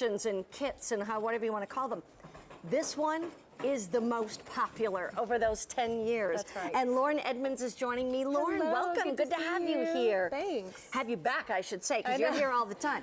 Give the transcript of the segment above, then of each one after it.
sections and kits and whatever you want to call them. This one is the most popular over those 10 years. That's right. And Lauren Edmonds is joining me. Lauren, Hello, welcome. Good to have you here. Thanks. Have you back, I should say, because you're here all the time.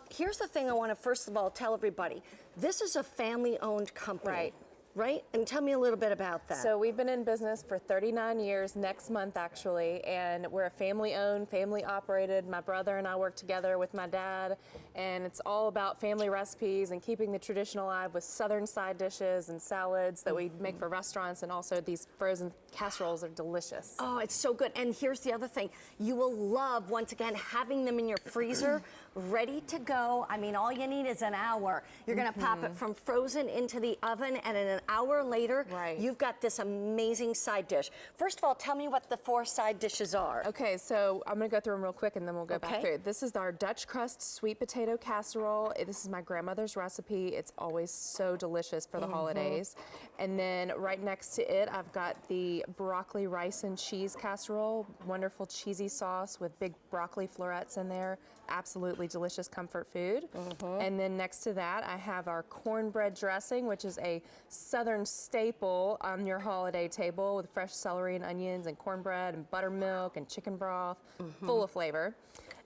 Here's the thing I want to first of all tell everybody. This is a family-owned company. Right. Right? And tell me a little bit about that. So we've been in business for 39 years, next month actually, and we're a family-owned, family-operated. My brother and I work together with my dad, and it's all about family recipes and keeping the tradition alive with southern side dishes and salads that we make for restaurants, and also these frozen casseroles are delicious. Oh, it's so good. And here's the other thing. You will love, once again, having them in your freezer, ready to go. I mean, all you need is an hour. You're going to pop it from frozen into the oven, and in an hour later, you've got this amazing side dish. First of all, tell me what the 4 side dishes are. Okay, so I'm going to go through them real quick, and then we'll go back through. This is our Dutch crust sweet potato casserole. This is my grandmother's recipe. It's always so delicious for the holidays. And then right next to it, I've got the broccoli rice and cheese casserole. Wonderful cheesy sauce with big broccoli florets in there. Absolutely delicious comfort food. And then next to that, I have our cornbread dressing, which is a southern staple on your holiday table with fresh celery and onions and cornbread and buttermilk and chicken broth, full of flavor.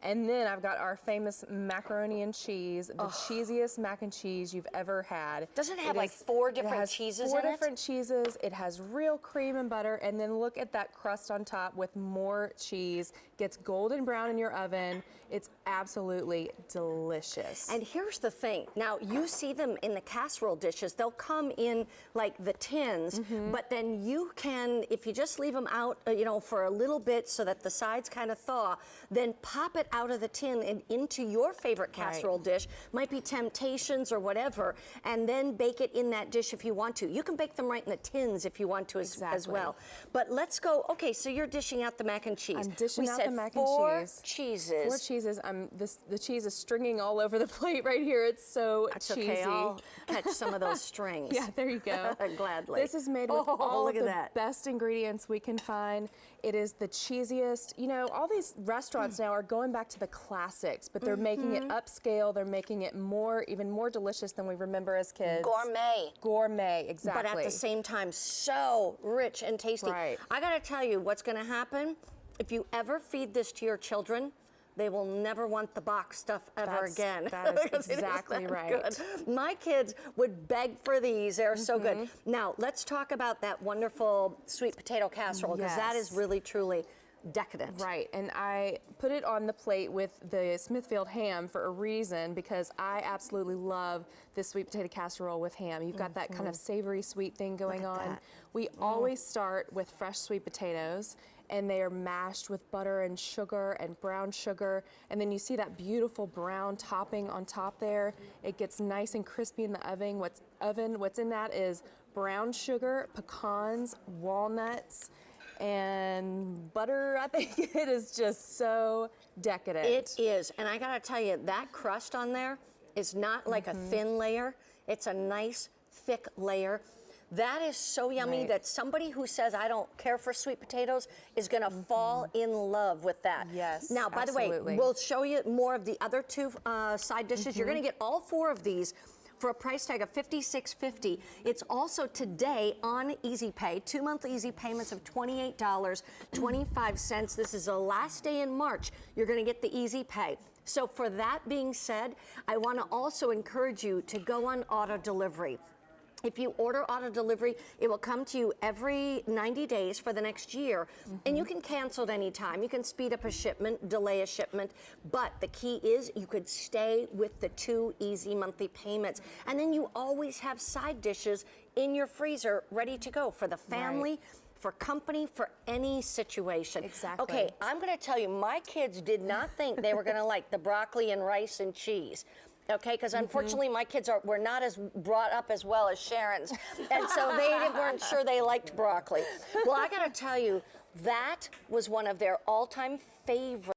And then I've got our famous macaroni and cheese, the cheesiest mac and cheese you've ever had. Doesn't it have like 4 different cheeses in it? 4 different cheeses. It has real cream and butter, and then look at that crust on top with more cheese. Gets golden brown in your oven. It's absolutely delicious. And here's the thing. Now, you see them in the casserole dishes. They'll come in like the tins, but then you can, if you just leave them out, you know, for a little bit so that the sides kind of thaw, then pop it out of the tin and into your favorite casserole dish. Might be Temptations or whatever, and then bake it in that dish if you want to. You can bake them right in the tins if you want to as well. But let's go. Okay, so you're dishing out the mac and cheese. I'm dishing out the mac and cheese. 4 cheeses. 4 cheeses. The cheese is stringing all over the plate right here. It's so cheesy. Okay, I'll catch some of those strings. Yeah, there you go. Gladly. This is made with all of the best ingredients we can find. It is the cheesiest. You know, all these restaurants now are going back to the classics, but they're making it upscale. They're making it even more delicious than we remember as kids. Gourmet. Gourmet, exactly. But at the same time, so rich and tasty. Right. I gotta tell you what's gonna happen. If you ever feed this to your children, they will never want the box stuff ever again. That is exactly right. Good. My kids would beg for these. They're so good. Now, let's talk about that wonderful sweet potato casserole, because that is really, truly decadent. Right, and I put it on the plate with the Smithfield ham for a reason, because I absolutely love this sweet potato casserole with ham. You've got that kind of savory sweet thing going on. We always start with fresh sweet potatoes, and they are mashed with butter and sugar and brown sugar, and then you see that beautiful brown topping on top there. It gets nice and crispy in the oven. What's in that is brown sugar, pecans, walnuts, and butter. I think it is just so decadent. It is, and I gotta tell you, that crust on there is not like a thin layer. It's a nice, thick layer. That is so yummy that somebody who says, I don't care for sweet potatoes, is gonna fall in love with that. Yes, now, by the way, we'll show you more of the other 2 side dishes. You're gonna get all 4 of these for a price tag of $56.50. It's also today on Easy Pay, 2-month easy payments of $28.25. This is the last day in March. You're gonna get the Easy Pay. So for that being said, I wanna also encourage you to go on auto delivery. If you order auto delivery, it will come to you every 90 days for the next year, and you can cancel at any time. You can speed up a shipment, delay a shipment, but the key is you could stay with the 2 easy monthly payments, and then you always have side dishes in your freezer ready to go for the family, for company, for any situation. Exactly. Okay, I'm gonna tell you, my kids did not think they were gonna like the broccoli and rice and cheese. Okay, because unfortunately my kids were not as brought up as well as Sharon's, and so they weren't sure they liked broccoli. Well, I gotta tell you, that was one of their all-time favorites.